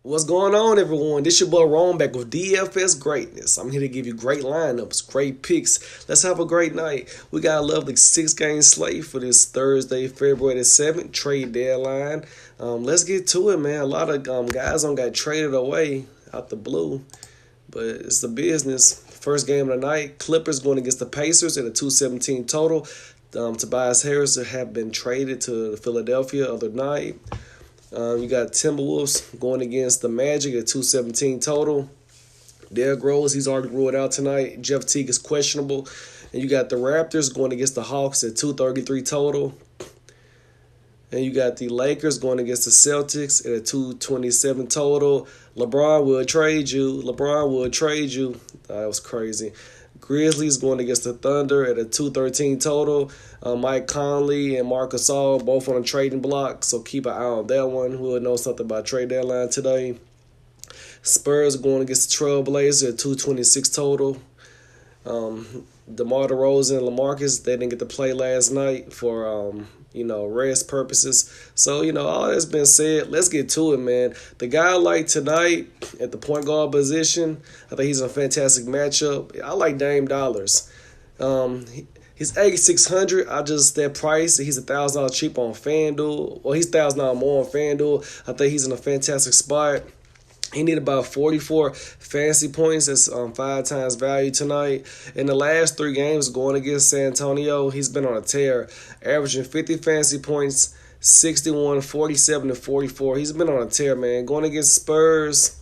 What's going on, everyone? This your boy Ron back with DFS Greatness. I'm here to give you great lineups, great picks. Let's have a great night. We got a lovely 6-game slate for this Thursday, February the 7th, trade deadline. Let's get to it, man. A lot of guys got traded away out the blue, but it's the business. First game of the night, Clippers going against the Pacers at a 217 total. Tobias Harris have been traded to Philadelphia other night. You got Timberwolves going against the Magic at 217 total. Derrick Rose, he's already ruled out tonight. Jeff Teague is questionable. And you got the Raptors going against the Hawks at 233 total. And you got the Lakers going against the Celtics at a 227 total. LeBron will trade you. That was crazy. Grizzlies going against the Thunder at a 213 total. Mike Conley and Marc Gasol both on a trading block, so keep an eye on that one. We'll know something about trade deadline today. Spurs going against the Trailblazers at 226 total. DeMar DeRozan and LaMarcus, they didn't get to play last night for rest purposes. So, all that's been said, let's get to it, man. The guy I like tonight at the point guard position, I think he's a fantastic matchup. I like Dame Dollars. He's 8,600. That price, he's $1,000 cheap on FanDuel. Well, he's $1,000 more on FanDuel. I think he's in a fantastic spot. He need about 44 fantasy points. That's 5 times value tonight. In the last 3 games going against San Antonio, he's been on a tear, averaging 50 fantasy points, 61, 47, and 44. He's been on a tear, man. Going against Spurs,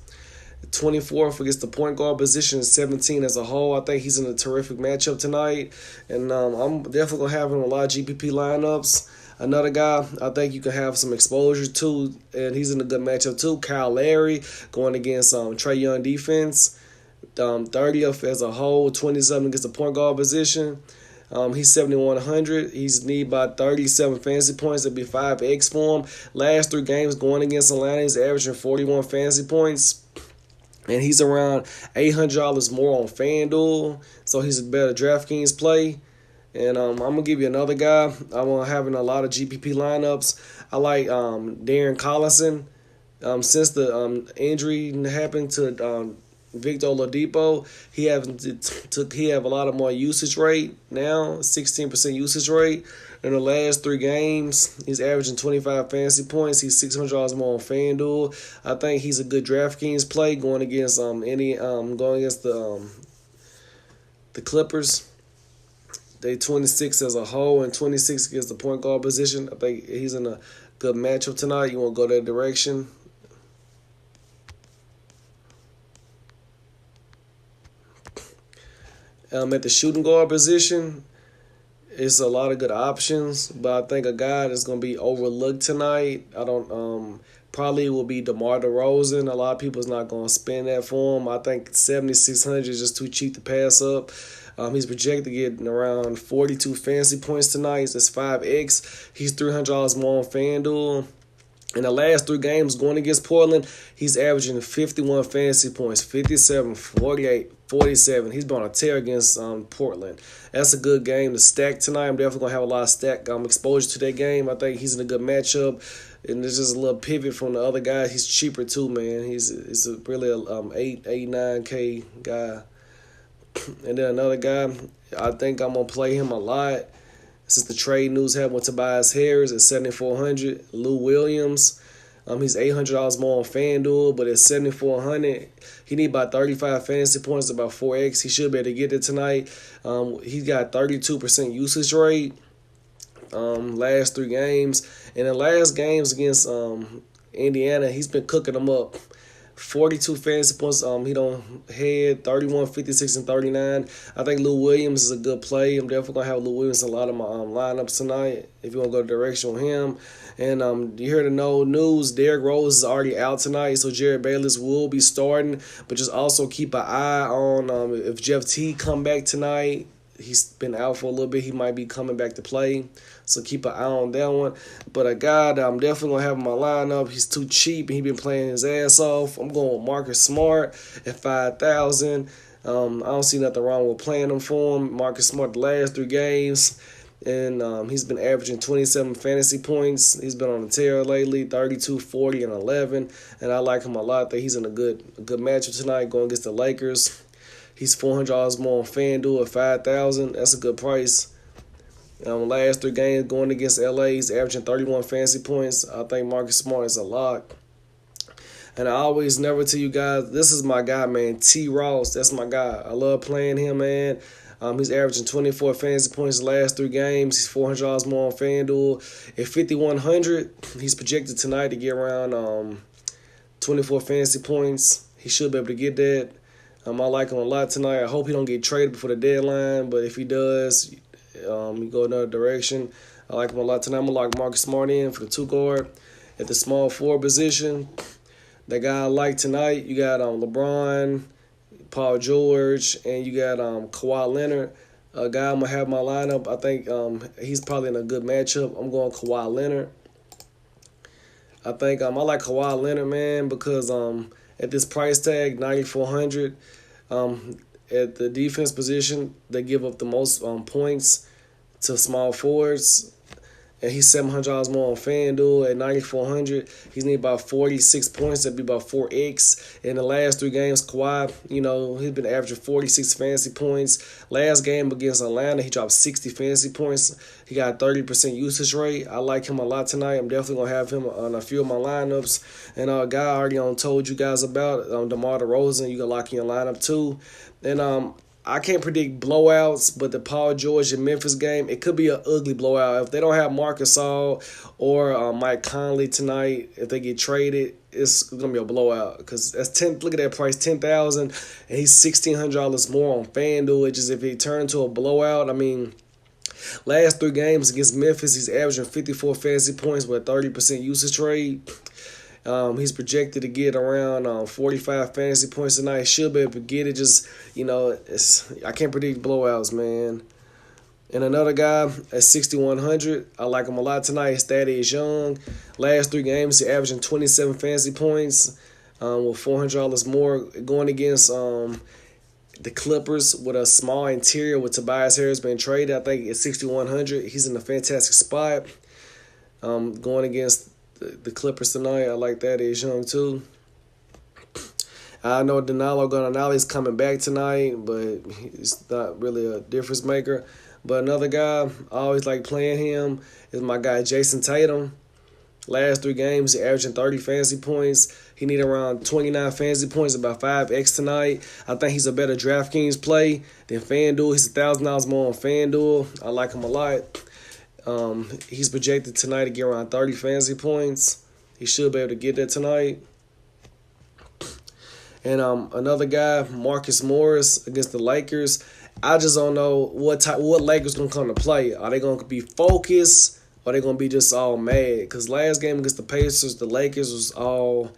24th against the point guard position, 17 as a whole. I think he's in a terrific matchup tonight. And I'm definitely going to have him in a lot of GPP lineups. Another guy I think you can have some exposure to, and he's in a good matchup too, Kyle Lowry going against Trae Young defense. 30th as a whole, 27 against the point guard position. He's 7,100. He's need about 37 fantasy points. It'd be 5x for him. Last 3 games going against Atlanta, he's averaging 41 fantasy points. And he's around $800 more on FanDuel, so he's a better DraftKings play. And I'm going to give you another guy. I'm having a lot of GPP lineups. I like Darren Collison. Since the injury happened to Victor Oladipo, he have a lot of more usage rate now, 16% usage rate. In the last 3 games, he's averaging 25 fantasy points. He's $600 more on FanDuel. I think he's a good DraftKings play going against the Clippers. They 26 as a whole and 26 against the point guard position. I think he's in a good matchup tonight. You want to go that direction. At the shooting guard position, it's a lot of good options, but I think a guy that's going to be overlooked tonight, probably will be DeMar DeRozan. A lot of people's not going to spend that for him. I think 7,600 is just too cheap to pass up. He's projected to get around 42 fantasy points tonight. That's 5x. He's $300 more on FanDuel. In the last 3 games going against Portland, he's averaging 51 fantasy points, 57, 48, 47. He's been on a tear against Portland. That's a good game to stack tonight. I'm definitely going to have a lot of stack exposure to that game. I think he's in a good matchup. And there's just a little pivot from the other guy. He's cheaper too, man. He's really a 9K guy. And then another guy, I think I'm going to play him a lot. Since the trade news happened with Tobias Harris at 7,400, Lou Williams, he's $800 more on FanDuel, but at 7,400, he need about 35 fantasy points, about 4x. He should be able to get it tonight. He's got 32% usage rate. Last 3 games, and the last games against Indiana, he's been cooking them up. 42 fantasy points. He don't head 31, 56, and 39. I think Lou Williams is a good play. I'm definitely gonna have Lou Williams in a lot of my lineups tonight. If you want to go direction with him, and you hear the news, Derrick Rose is already out tonight, so Jared Bayless will be starting. But just also keep an eye on if Jeff Teague come back tonight. He's been out for a little bit. He might be coming back to play. So keep an eye on that one. But a guy that I'm definitely going to have in my lineup, he's too cheap and he's been playing his ass off. I'm going with Marcus Smart at 5,000. I don't see nothing wrong with playing him for him. Marcus Smart, the last 3 games, And he's been averaging 27 fantasy points. He's been on a tear lately, 32, 40, and 11. And I like him a lot. That he's in a good matchup tonight going against the Lakers. He's $400 more on FanDuel at 5,000. That's a good price. Last 3 games going against LA, he's averaging 31 fantasy points. I think Marcus Smart is a lock. And I always never tell you guys, this is my guy, man. T. Ross, that's my guy. I love playing him, man. He's averaging 24 fantasy points the last 3 games. He's $400 more on FanDuel. At 5,100, he's projected tonight to get around 24 fantasy points. He should be able to get that. I like him a lot tonight. I hope he don't get traded before the deadline, but if he does, he go another direction. I like him a lot tonight. I'm going to lock Marcus Smart in for the 2 guard. At the small forward position, the guy I like tonight, you got LeBron, Paul George, and you got Kawhi Leonard. A guy I'm going to have in my lineup. I think he's probably in a good matchup. I'm going Kawhi Leonard. I think I like Kawhi Leonard, man, because at this price tag, $9,400, at the defense position, they give up the most points to small forwards. And he's $700 more on FanDuel at $9,400. He's need about 46 points. That'd be about 4x. In the last 3 games, Kawhi, he's been averaging 46 fantasy points. Last game against Atlanta, he dropped 60 fantasy points. He got a 30% usage rate. I like him a lot tonight. I'm definitely going to have him on a few of my lineups. And a guy I already told you guys about, DeMar DeRozan, you can lock in your lineup too. And I can't predict blowouts, but the Paul George and Memphis game, it could be an ugly blowout. If they don't have Marc Gasol or Mike Conley tonight, if they get traded, it's going to be a blowout. Because that's look at that price, $10,000, and he's $1,600 more on FanDuel. It's just if he turned to a blowout, last 3 games against Memphis, he's averaging 54 fantasy points with a 30% usage rate. He's projected to get around 45 fantasy points tonight. Should be able to get it. Just, I can't predict blowouts, man. And another guy at 6,100, I like him a lot tonight. Thaddeus Young. Last 3 games, he's averaging 27 fantasy points with $400 more going against the Clippers with a small interior with Tobias Harris being traded. I think at 6,100, he's in a fantastic spot. Going against the Clippers tonight, I like that. He's young too. I know Danilo Gallinari's coming back tonight, but he's not really a difference maker. But another guy I always like playing him is my guy Jason Tatum. Last 3 games, he's averaging 30 fantasy points. He need around 29 fantasy points, about 5x tonight. I think he's a better DraftKings play than FanDuel. He's $1,000 more on FanDuel. I like him a lot. He's projected tonight to get around 30 fantasy points. He should be able to get that tonight. And another guy, Marcus Morris against the Lakers. I just don't know what Lakers gonna come to play. Are they gonna be focused? Or are they gonna be just all mad? Because last game against the Pacers, the Lakers was all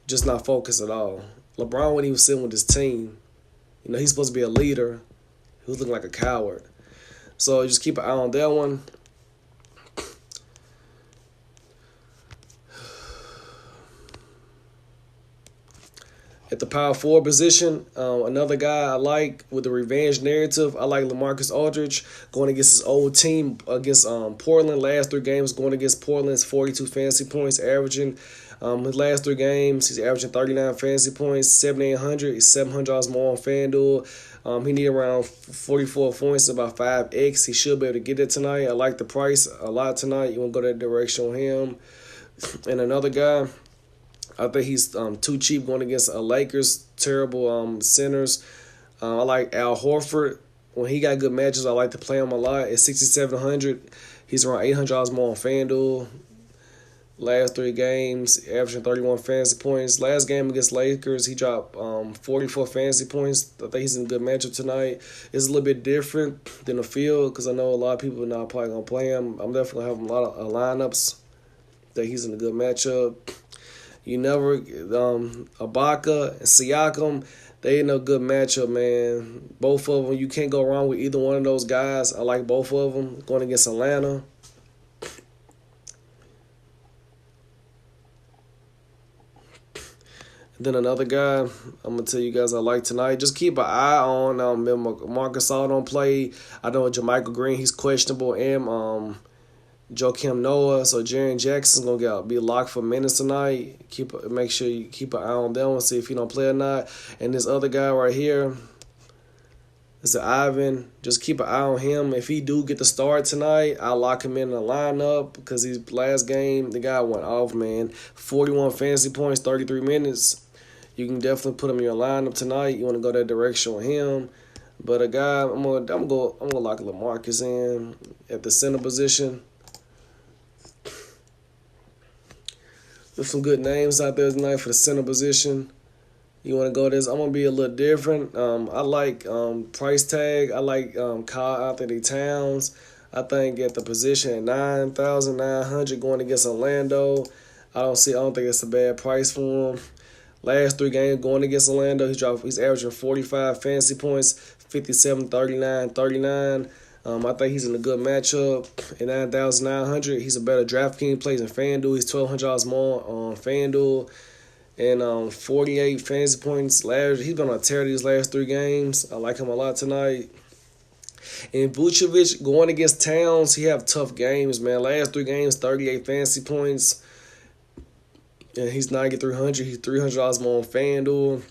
just not focused at all. LeBron, when he was sitting with his team, he's supposed to be a leader. He was looking like a coward. So just keep an eye on that one. At the power forward position, another guy I like with the revenge narrative, I like LaMarcus Aldridge going against his old team against Portland. Last 3 games going against Portland's 42 fantasy points, averaging his last 3 games. He's averaging 39 fantasy points, 7,800. He's $700 more on FanDuel. He need around 44 points, about 5x. He should be able to get it tonight. I like the price a lot tonight. You want to go that direction on him. And another guy, I think he's too cheap going against a Lakers terrible centers. I like Al Horford. When he got good matches, I like to play him a lot. At 6,700, he's around $800 more on FanDuel. Last 3 games, averaging 31 fantasy points. Last game against Lakers, he dropped 44 fantasy points. I think he's in a good matchup tonight. It's a little bit different than the field because I know a lot of people are not probably going to play him. I'm definitely going to have a lot of lineups that he's in a good matchup. Ibaka and Siakam, they in a good matchup, man. Both of them, you can't go wrong with either one of those guys. I like both of them going against Atlanta. Then another guy, I'm gonna tell you guys I like tonight. Just keep an eye on Marcus All don't play. I know Jermichael Green, he's questionable, and Joakim Noah. So Jaren Jackson's gonna be locked for minutes tonight. Make sure you keep an eye on them and see if he don't play or not. And this other guy right here, is Ivan. Just keep an eye on him. If he do get the start tonight, I'll lock him in the lineup because his last game, the guy went off, man. 41 fantasy points, 33 minutes. You can definitely put him in your lineup tonight. You want to go that direction with him. But a guy, I'm gonna lock LaMarcus in at the center position. There's some good names out there tonight for the center position. You want to go this? I'm going to be a little different. I like price tag. I like Kyle Anthony Towns. I think at the position at 9,900 going against Orlando, I don't think it's a bad price for him. Last 3 games going against Orlando, he's averaging 45 fantasy points, 57, 39, 39. I think he's in a good matchup at 9,900. He's a better DraftKings plays in Fanduel. He's $1,200 more on Fanduel. And 48 fantasy points last. He's been on a tear these last 3 games. I like him a lot tonight. And Vucevic going against Towns, he have tough games, man. Last 3 games, 38 fantasy points. And he's 9,300. He's $300 more on FanDuel.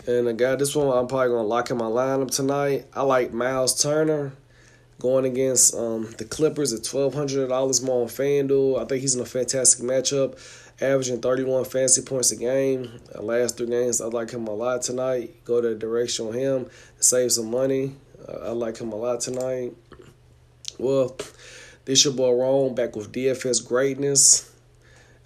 And this one, I'm probably going to lock in my lineup tonight. I like Miles Turner going against the Clippers at $1,200 more on FanDuel. I think he's in a fantastic matchup, averaging 31 fantasy points a game. Last 3 games, I like him a lot tonight. Go that direction with him, save some money. I like him a lot tonight. Well, this your boy Ron back with DFS Greatness.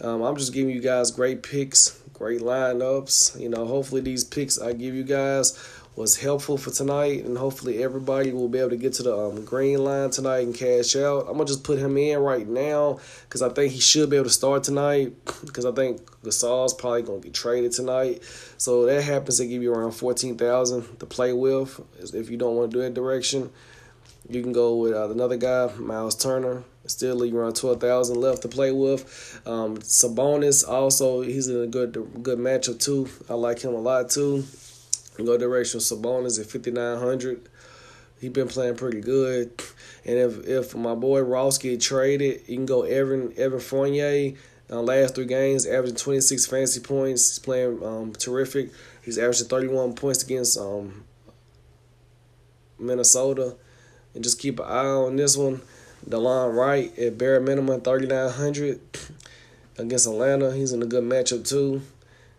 I'm just giving you guys great picks, great lineups. Hopefully these picks I give you guys was helpful for tonight, and hopefully everybody will be able to get to the green line tonight and cash out. I'm going to just put him in right now because I think he should be able to start tonight because I think Gasol's probably going to get traded tonight. So that happens, they give you around $14,000 to play with. If you don't want to do that direction, you can go with another guy, Miles Turner. Still leave around $12,000 left to play with. Sabonis also, he's in a good matchup too. I like him a lot too. Go direction Sabonis at 5,900. He been playing pretty good. And if my boy Ross get traded, you can go Evan Fournier. Last 3 games, averaging 26 fantasy points. He's playing terrific. He's averaging 31 points against Minnesota. And just keep an eye on this one. DeLon Wright at bare minimum 3,900 against Atlanta. He's in a good matchup too.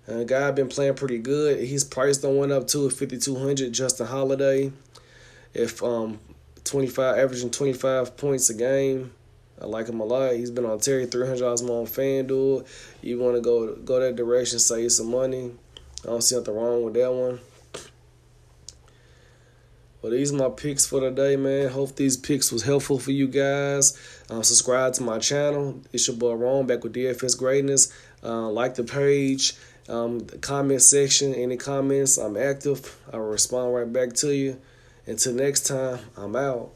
A guy been playing pretty good. His price done went up too at 5,200. Justin Holiday, if averaging 25 points a game. I like him a lot. He's been on Terry, $300 more on FanDuel. You want to go that direction, save some money. I don't see nothing wrong with that one. Well, these are my picks for today, man. Hope these picks was helpful for you guys. Subscribe to my channel. It's your boy Ron back with DFS Greatness. Like the page. The comment section, any comments, I'm active. I will respond right back to you. Until next time, I'm out.